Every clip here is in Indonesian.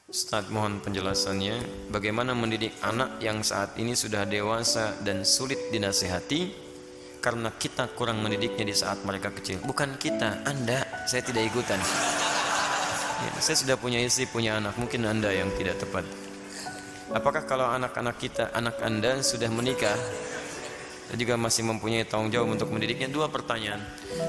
Ustadz, mohon penjelasannya, bagaimana mendidik anak yang saat ini sudah dewasa dan sulit dinasehati karena kita kurang mendidiknya di saat mereka kecil. Bukan kita, Anda, saya tidak ikutan. Ya, saya sudah punya istri, punya anak, mungkin Anda yang tidak tepat. Apakah kalau anak-anak kita, anak Anda sudah menikah dan juga masih mempunyai tanggung jawab untuk mendidiknya? Dua pertanyaan.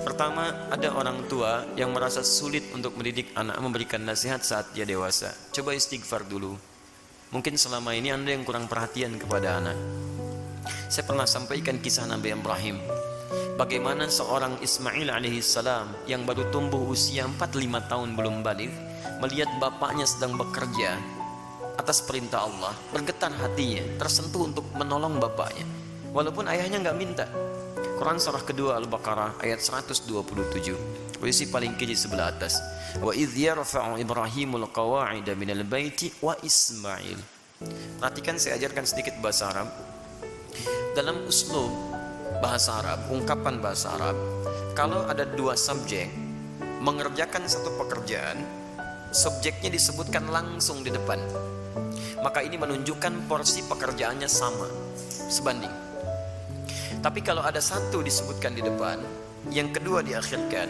Pertama, ada orang tua yang merasa sulit untuk mendidik anak, memberikan nasihat saat dia dewasa. Coba istighfar dulu. Mungkin selama ini Anda yang kurang perhatian kepada anak. Saya pernah sampaikan kisah Nabi Ibrahim, bagaimana seorang Ismail alaihissalam yang baru tumbuh usia 4-5 tahun belum balik, melihat bapaknya sedang bekerja atas perintah Allah, bergetar hatinya, tersentuh untuk menolong bapaknya walaupun ayahnya nggak minta. Quran surah kedua Al-Baqarah ayat 127, posisi paling kiri sebelah atas. Wa idh yarfa'u Ibrahimul qawa'ida minal baiti wa Ismail. Perhatikan, saya ajarkan sedikit bahasa Arab. Dalam uslub bahasa Arab, ungkapan bahasa Arab, kalau ada dua subjek mengerjakan satu pekerjaan, subjeknya disebutkan langsung di depan, maka ini menunjukkan porsi pekerjaannya sama, sebanding. Tapi kalau ada satu disebutkan di depan, yang kedua diakhirkan,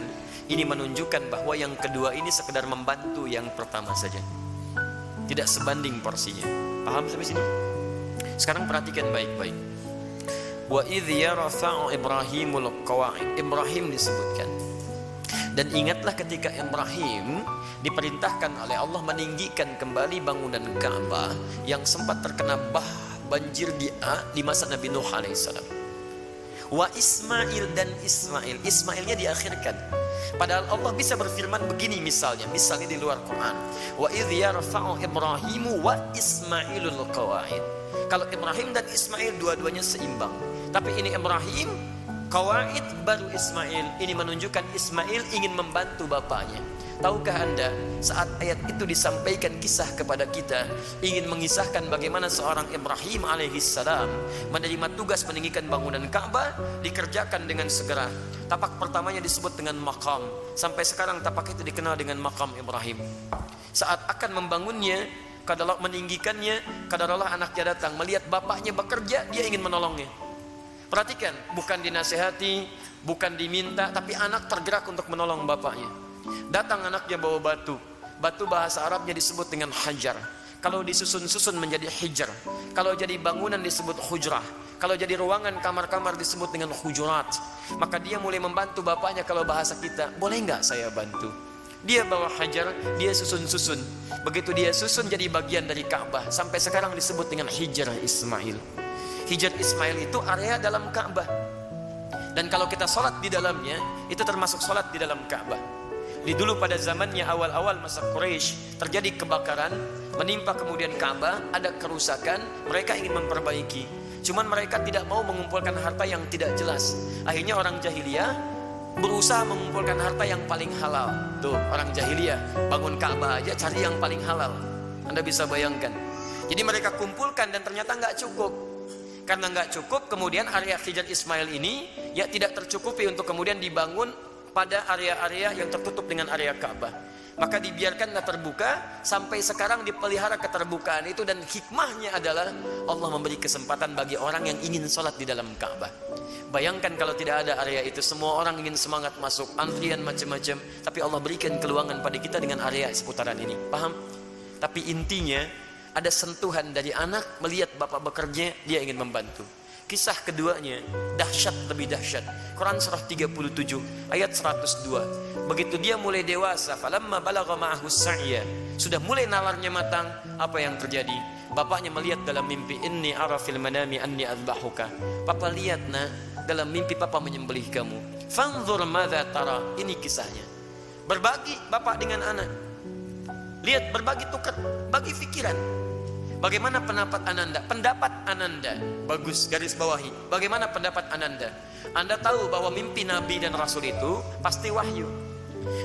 ini menunjukkan bahwa yang kedua ini sekedar membantu yang pertama saja, tidak sebanding porsinya. Paham sampai sini? Sekarang perhatikan baik-baik. Wa idh yarfa'u Ibrahimul qawa'id, Ibrahim disebutkan. Dan ingatlah ketika Ibrahim diperintahkan oleh Allah meninggikan kembali bangunan Ka'bah yang sempat terkena banjir di masa Nabi Nuh alaihissalam. Wa Ismail, dan Ismail, Ismailnya diakhirkan. Padahal Allah bisa berfirman begini, misalnya di luar Quran, wa idh yarfa'u Ibrahimu wa Ismailul qawa'id. Kalau Ibrahim dan Ismail dua-duanya seimbang, tapi ini Ibrahim qawa'id baru Ismail. Ini menunjukkan Ismail ingin membantu bapaknya. Tahukah Anda, saat ayat itu disampaikan kisah kepada kita, ingin mengisahkan bagaimana seorang Ibrahim alaihissalam menerima tugas meninggikan bangunan Ka'bah, dikerjakan dengan segera. Tapak pertamanya disebut dengan maqam. Sampai sekarang tapak itu dikenal dengan maqam Ibrahim. Saat akan membangunnya, kadalah meninggikannya, kadalah anaknya datang, melihat bapaknya bekerja, dia ingin menolongnya. Perhatikan, bukan dinasehati, bukan diminta, tapi anak tergerak untuk menolong bapaknya. Datang anaknya bawa batu. Batu bahasa Arabnya disebut dengan hajar. Kalau disusun-susun menjadi hijar. Kalau jadi bangunan disebut hujrah. Kalau jadi ruangan kamar-kamar disebut dengan hujurat. Maka dia mulai membantu bapaknya. Kalau bahasa kita, boleh nggak saya bantu? Dia bawa hajar, dia susun-susun. Begitu dia susun jadi bagian dari Ka'bah. Sampai sekarang disebut dengan Hijr Ismail. Hijr Ismail itu area dalam Ka'bah. Dan kalau kita sholat di dalamnya, itu termasuk sholat di dalam Ka'bah. Di dulu pada zamannya awal-awal masa Quraisy terjadi kebakaran, menimpa kemudian Ka'bah, ada kerusakan, mereka ingin memperbaiki. Cuman mereka tidak mau mengumpulkan harta yang tidak jelas. Akhirnya orang jahiliyah berusaha mengumpulkan harta yang paling halal. Tuh, orang jahiliyah bangun Ka'bah aja cari yang paling halal. Anda bisa bayangkan. Jadi mereka kumpulkan dan ternyata nggak cukup. Karena nggak cukup, kemudian area Hijr Ismail ini ya tidak tercukupi untuk kemudian dibangun pada area-area yang tertutup dengan area Ka'bah. Maka dibiarkanlah terbuka, sampai sekarang dipelihara keterbukaan itu. Dan hikmahnya adalah Allah memberi kesempatan bagi orang yang ingin sholat di dalam Ka'bah. Bayangkan kalau tidak ada area itu, semua orang ingin semangat masuk, antrian macam-macam, tapi Allah berikan keluangan pada kita dengan area seputaran ini. Paham? Tapi intinya ada sentuhan dari anak melihat bapak bekerja, dia ingin membantu. Kisah keduanya dahsyat, lebih dahsyat. Quran surah 37 ayat 102. Begitu dia mulai dewasa, falamma balagha ma'ahu sa'ya, sudah mulai nalarnya matang, apa yang terjadi? Bapaknya melihat dalam mimpi, inni ara fil manami anni adbahuka. Papa lihat nak, dalam mimpi papa menyembelih kamu. Fanzur madza tara. Ini kisahnya. Berbagi bapak dengan anak. Lihat, berbagi, tukar, bagi pikiran. Bagaimana pendapat Ananda? Pendapat Ananda bagus, garis bawahi. Bagaimana pendapat Ananda? Anda tahu bahwa mimpi Nabi dan Rasul itu pasti wahyu.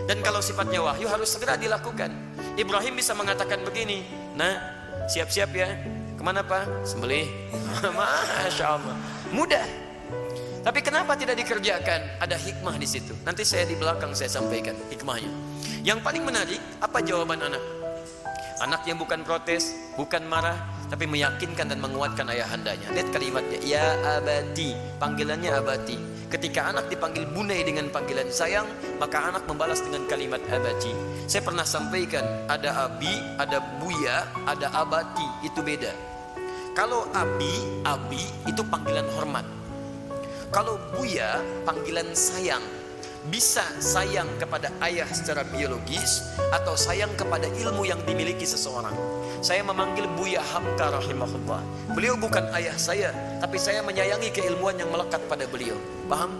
Dan kalau sifatnya wahyu harus segera dilakukan. Ibrahim bisa mengatakan begini, nah siap-siap ya. Kemana Pak? Sembelih. Masya Allah, mudah. Tapi kenapa tidak dikerjakan? Ada hikmah di situ. Nanti saya di belakang saya sampaikan hikmahnya. Yang paling menarik, apa jawaban anak? Anak yang bukan protes, bukan marah, tapi meyakinkan dan menguatkan ayahandanya. Lihat kalimatnya, ya abati, panggilannya abati. Ketika anak dipanggil bunai dengan panggilan sayang, maka anak membalas dengan kalimat abati. Saya pernah sampaikan, ada abi, ada buya, ada abati, itu beda. Kalau abi itu panggilan hormat. Kalau buya, panggilan sayang. Bisa sayang kepada ayah secara biologis atau sayang kepada ilmu yang dimiliki seseorang. Saya memanggil Buya Hamka rahimahullah. Beliau bukan ayah saya, tapi saya menyayangi keilmuan yang melekat pada beliau. Paham?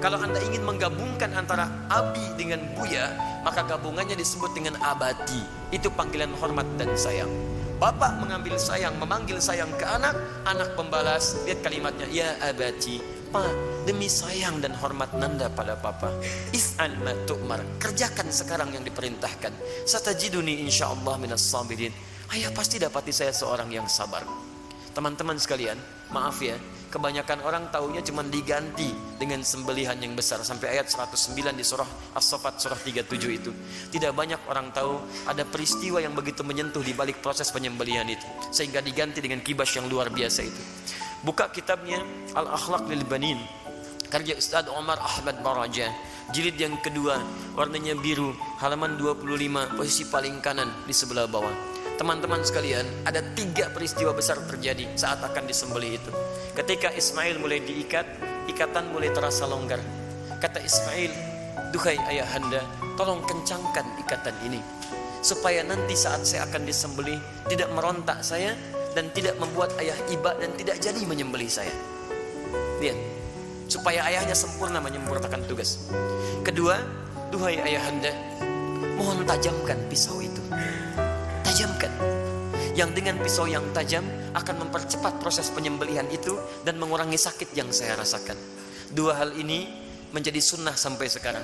Kalau Anda ingin menggabungkan antara abi dengan Buya, maka gabungannya disebut dengan abati. Itu panggilan hormat dan sayang. Bapak mengambil sayang, memanggil sayang ke anak, anak membalas. Lihat kalimatnya, ya abati, Pak, demi sayang dan hormat Nanda pada Papa, if'al ma tu'mar, kerjakan sekarang yang diperintahkan. Satajiduni insyaallah minas sabirin. Ayah pasti dapati saya seorang yang sabar. Teman-teman sekalian, maaf ya, kebanyakan orang taunya cuma diganti dengan sembelihan yang besar. Sampai ayat 109 di surah As-Saffat surah 37 itu. Tidak banyak orang tahu ada peristiwa yang begitu menyentuh di balik proses penyembelihan itu, sehingga diganti dengan kibas yang luar biasa itu. Buka kitabnya Al-Akhlaq lil Banin, karya Ustaz Omar Ahmad Baraja, jilid yang kedua, warnanya biru, halaman 25, posisi paling kanan di sebelah bawah. Teman-teman sekalian, ada 3 peristiwa besar terjadi saat akan disembelih itu. Ketika Ismail mulai diikat, ikatan mulai terasa longgar. Kata Ismail, duhai ayahanda, tolong kencangkan ikatan ini, supaya nanti saat saya akan disembelih tidak merontak saya dan tidak membuat ayah iba dan tidak jadi menyembelih saya. Lihat, supaya ayahnya sempurna menyempurnakan tugas. Kedua, duhai ayahanda, mohon tajamkan pisau itu. Tajamkan. Yang dengan pisau yang tajam akan mempercepat proses penyembelihan itu dan mengurangi sakit yang saya rasakan. 2 hal ini menjadi sunnah sampai sekarang.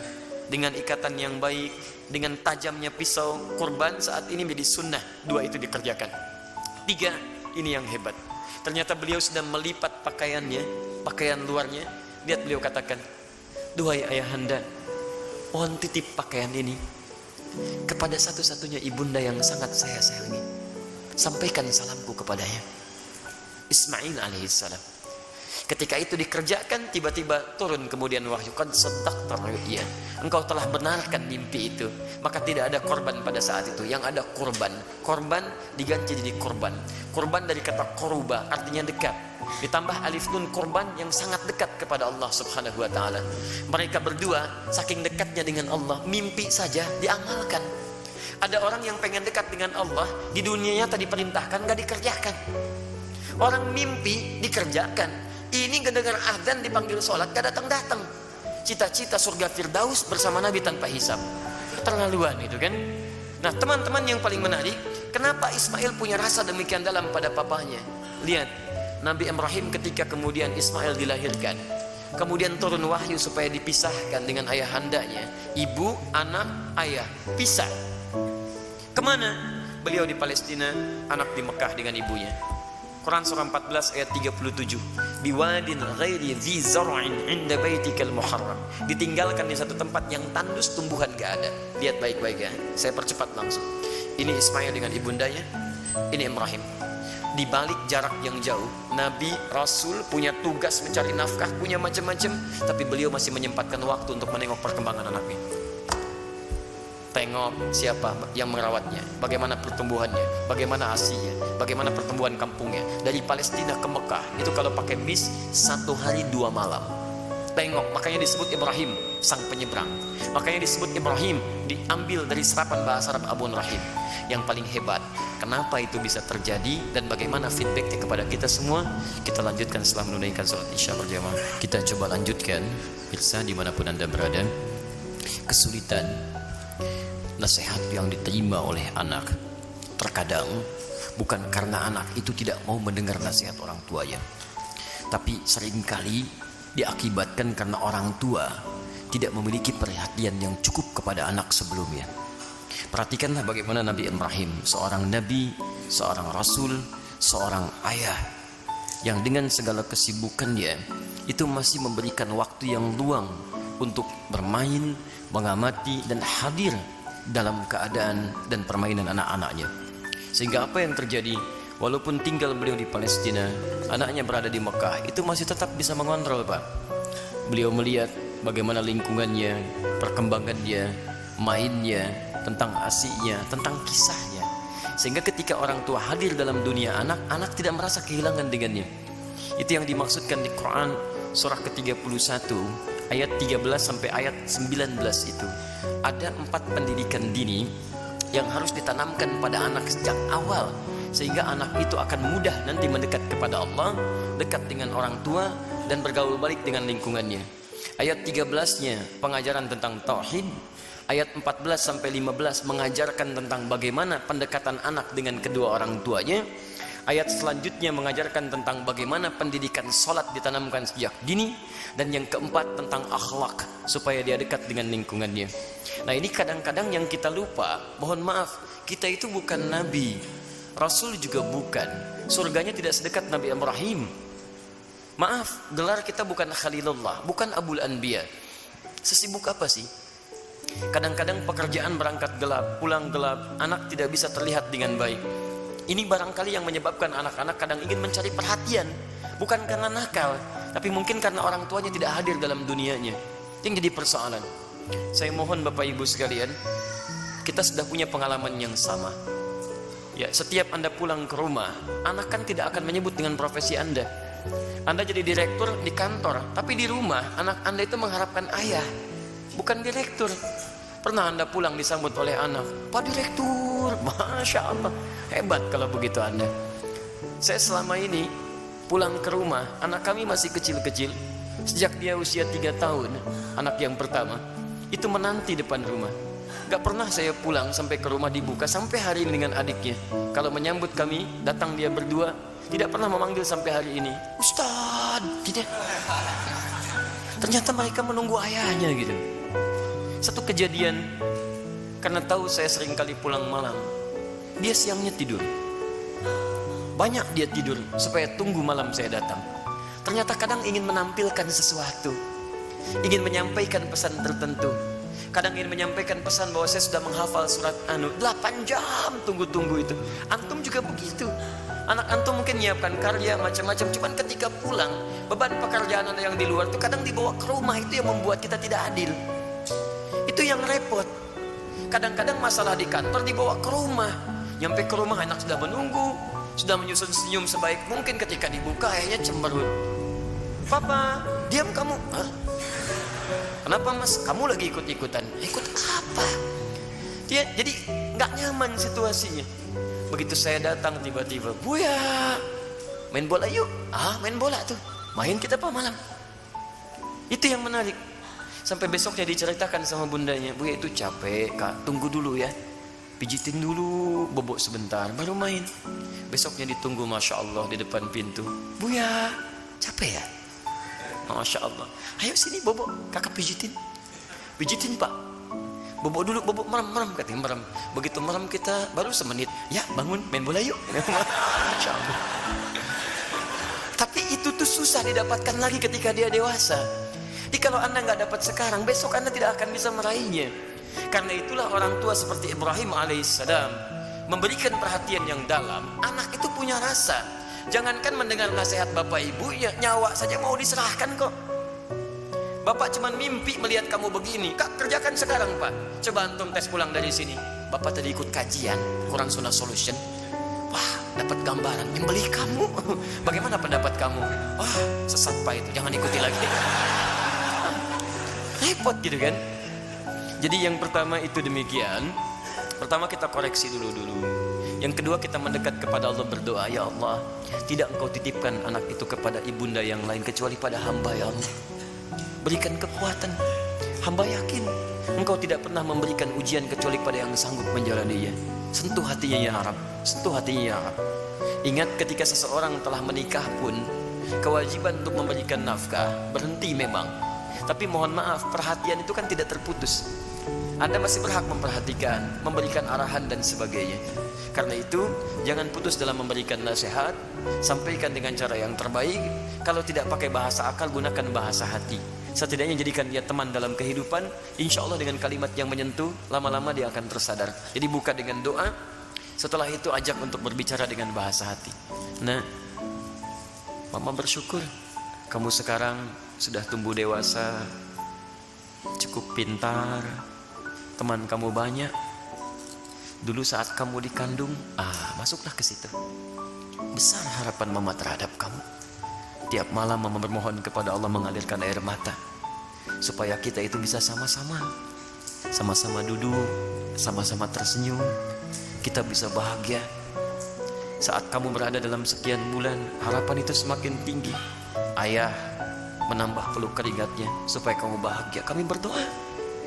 Dengan ikatan yang baik, dengan tajamnya pisau kurban saat ini menjadi sunnah. 2 itu dikerjakan. 3, ini yang hebat. Ternyata beliau sedang melipat pakaiannya, pakaian luarnya. Lihat beliau katakan, duhai ayahanda, mohon titip pakaian ini kepada satu-satunya ibunda yang sangat saya sayangi. Sampaikan salamku kepadanya, Ismail alaihissalam. Ketika itu dikerjakan, tiba-tiba turun kemudian wahyu, qad saddaqta ru'ya, engkau telah benarkan mimpi itu. Maka tidak ada korban pada saat itu, yang ada kurban. Korban diganti jadi korban. Korban dari kata koruba, artinya dekat, ditambah alif nun, korban yang sangat dekat kepada Allah subhanahu wa ta'ala. Mereka berdua saking dekatnya dengan Allah, mimpi saja diamalkan. Ada orang yang pengen dekat dengan Allah, di dunia nyata diperintahkan, gak dikerjakan. Orang mimpi dikerjakan. Ini kedengar azan dipanggil sholat gak datang-datang. Cita-cita surga Firdaus bersama Nabi tanpa hisab. Terlaluan itu kan. Nah teman-teman yang paling menarik, kenapa Ismail punya rasa demikian dalam pada papanya? Lihat, Nabi Ibrahim ketika kemudian Ismail dilahirkan, kemudian turun wahyu supaya dipisahkan dengan ayahandanya. Ibu, anak, ayah, pisah. Kemana? Beliau di Palestina, anak di Mekah dengan ibunya. Quran surah 14 ayat 37. Biwadin ghairi dzi zar'in 'inda baitikal muharram. Ditinggalkan di satu tempat yang tandus, tumbuhan gak ada. Lihat baik-baik ya. Saya percepat langsung. Ini Ismail dengan ibundanya, ini Ibrahim. Di balik jarak yang jauh, Nabi, Rasul punya tugas mencari nafkah, punya macam-macam, tapi beliau masih menyempatkan waktu untuk menengok perkembangan anaknya. Tengok siapa yang merawatnya, bagaimana pertumbuhannya, bagaimana asinya, bagaimana pertumbuhan kampungnya. Dari Palestina ke Mekah itu kalau pakai bis 1 hari 2 malam. Tengok, makanya disebut Ibrahim sang penyeberang. Makanya disebut Ibrahim diambil dari serapan bahasa Arab Abun Rahim. Yang paling hebat, kenapa itu bisa terjadi dan bagaimana feedbacknya kepada kita semua, kita lanjutkan setelah menunaikan sholat isya berjamaah. Kita coba lanjutkan, pemirsa dimanapun Anda berada. Kesulitan nasihat yang diterima oleh anak terkadang bukan karena anak itu tidak mau mendengar nasihat orang tuanya, tapi seringkali diakibatkan karena orang tua tidak memiliki perhatian yang cukup kepada anak sebelumnya. Perhatikanlah bagaimana Nabi Ibrahim, seorang nabi, seorang rasul, seorang ayah yang dengan segala kesibukannya itu masih memberikan waktu yang luang untuk bermain, mengamati dan hadir dalam keadaan dan permainan anak-anaknya. Sehingga apa yang terjadi? Walaupun tinggal beliau di Palestina, anaknya berada di Mekah, itu masih tetap bisa mengontrol, Pak. Beliau melihat bagaimana lingkungannya, perkembangannya, mainnya, tentang asiknya, tentang kisahnya. Sehingga ketika orang tua hadir dalam dunia anak, anak tidak merasa kehilangan dengannya. Itu yang dimaksudkan di Quran surah ke-31 ayat 13 sampai ayat 19 itu. Ada 4 pendidikan dini yang harus ditanamkan pada anak sejak awal, sehingga anak itu akan mudah nanti mendekat kepada Allah, dekat dengan orang tua, dan bergaul balik dengan lingkungannya. Ayat 13-nya pengajaran tentang tauhid. Ayat 14 sampai 15 mengajarkan tentang bagaimana pendekatan anak dengan kedua orang tuanya. Ayat selanjutnya mengajarkan tentang bagaimana pendidikan sholat ditanamkan sejak dini. Dan yang keempat tentang akhlak, supaya dia dekat dengan lingkungannya. Nah, ini kadang-kadang yang kita lupa. Mohon maaf, kita itu bukan nabi, rasul juga bukan. Surganya tidak sedekat Nabi Ibrahim. Maaf, gelar kita bukan Khalilullah, bukan Abul Anbiya. Sesibuk apa sih? Kadang-kadang pekerjaan berangkat gelap, pulang gelap, anak tidak bisa terlihat dengan baik. Ini barangkali yang menyebabkan anak-anak kadang ingin mencari perhatian, bukan karena nakal, tapi mungkin karena orang tuanya tidak hadir dalam dunianya. Yang jadi persoalan. Saya mohon Bapak Ibu sekalian, kita sudah punya pengalaman yang sama. Ya, setiap Anda pulang ke rumah, anak kan tidak akan menyebut dengan profesi Anda. Anda jadi direktur di kantor, tapi di rumah anak Anda itu mengharapkan ayah, bukan direktur. Pernah Anda pulang disambut oleh anak, Pak Direktur, Masya Allah, hebat kalau begitu Anda. Saya selama ini pulang ke rumah, anak kami masih kecil-kecil. Sejak dia usia 3 tahun, anak yang pertama, itu menanti depan rumah. Gak pernah saya pulang sampai ke rumah dibuka, sampai hari ini dengan adiknya. Kalau menyambut kami, datang dia berdua, tidak pernah memanggil sampai hari ini, Ustadz, tidak. Ternyata mereka menunggu ayahnya gitu. Satu kejadian, karena tahu saya sering kali pulang malam, dia siangnya tidur. Banyak dia tidur supaya tunggu malam saya datang. Ternyata kadang ingin menampilkan sesuatu, ingin menyampaikan pesan tertentu. Kadang ingin menyampaikan pesan bahwa saya sudah menghafal surat 8 jam tunggu-tunggu itu. Antum juga begitu. Anak antum mungkin menyiapkan karya macam-macam, cuman ketika pulang, beban pekerjaan Anda yang di luar itu kadang dibawa ke rumah, itu yang membuat kita tidak adil. Itu yang repot. Kadang-kadang masalah di kantor dibawa ke rumah. Nyampe ke rumah anak sudah menunggu, sudah menyusun senyum sebaik mungkin, ketika dibuka ayahnya cemberut. Papa, diam kamu. Hah? Kenapa mas? Kamu lagi ikut-ikutan. Ikut apa? Dia jadi nggak nyaman situasinya. Begitu saya datang tiba-tiba, Buya, main bola yuk. Main bola tuh. Main kita apa malam? Itu yang menarik. Sampai besoknya diceritakan sama bundanya, Buya itu capek kak, tunggu dulu ya, pijitin dulu bobok sebentar baru main. Besoknya ditunggu, Masya Allah, di depan pintu. Buya, capek ya? Masya Allah, ayo sini bobok, kakak pijitin. Pijitin pak. Bobok dulu, bobok merem, katanya merem. Begitu merem kita baru semenit, ya bangun main bola yuk. Masya Allah. Tapi itu tuh susah didapatkan lagi ketika dia dewasa. Jadi kalau Anda nggak dapat sekarang, besok Anda tidak akan bisa meraihnya. Karena itulah orang tua seperti Ibrahim alaihissalam memberikan perhatian yang dalam. Anak itu punya rasa. Jangankan mendengar nasihat bapak ibu, ya nyawa saja mau diserahkan kok. Bapak cuma mimpi melihat kamu begini, kak kerjakan sekarang pak. Coba antum tes pulang dari sini. Bapak tadi ikut kajian Quran Sunnah Solution. Wah, dapat gambaran nyembelih kamu. Bagaimana pendapat kamu? Wah, sesat pak itu, jangan ikuti lagi. Repot gitu kan. Jadi yang pertama itu demikian. Pertama kita koreksi dulu. Yang kedua kita mendekat kepada Allah, berdoa, ya Allah, tidak engkau titipkan anak itu kepada ibunda yang lain kecuali pada hamba, ya Allah. Berikan kekuatan. Hamba yakin engkau tidak pernah memberikan ujian kecuali pada yang sanggup menjalaninya. Sentuh hatinya ya Rabb, sentuh hatinya ya Rabb. Ingat ketika seseorang telah menikah pun kewajiban untuk memberikan nafkah berhenti memang. Tapi mohon maaf, perhatian itu kan tidak terputus. Anda masih berhak memperhatikan, memberikan arahan dan sebagainya. Karena itu, jangan putus dalam memberikan nasihat. Sampaikan dengan cara yang terbaik. Kalau tidak pakai bahasa akal, gunakan bahasa hati. Setidaknya jadikan dia teman dalam kehidupan. Insya Allah dengan kalimat yang menyentuh, lama-lama dia akan tersadar. Jadi buka dengan doa. Setelah itu ajak untuk berbicara dengan bahasa hati. Nah, mama bersyukur kamu sekarang sudah tumbuh dewasa, cukup pintar, teman kamu banyak. Dulu saat kamu dikandung, masuklah ke situ. Besar harapan mama terhadap kamu. Tiap malam mama bermohon kepada Allah mengalirkan air mata, supaya kita itu bisa sama-sama duduk, sama-sama tersenyum, kita bisa bahagia. Saat kamu berada dalam sekian bulan, harapan itu semakin tinggi. Ayah menambah peluk keringatnya supaya kamu bahagia. Kami berdoa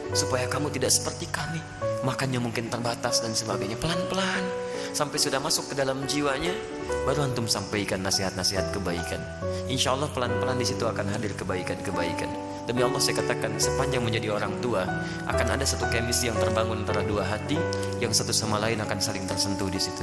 supaya kamu tidak seperti kami, makannya mungkin terbatas dan sebagainya. Pelan-pelan sampai sudah masuk ke dalam jiwanya, baru antum sampaikan nasihat-nasihat kebaikan. Insya Allah pelan-pelan di situ akan hadir kebaikan-kebaikan. Demi Allah saya katakan, sepanjang menjadi orang tua akan ada satu chemistry yang terbangun antara dua hati, yang satu sama lain akan saling tersentuh di situ.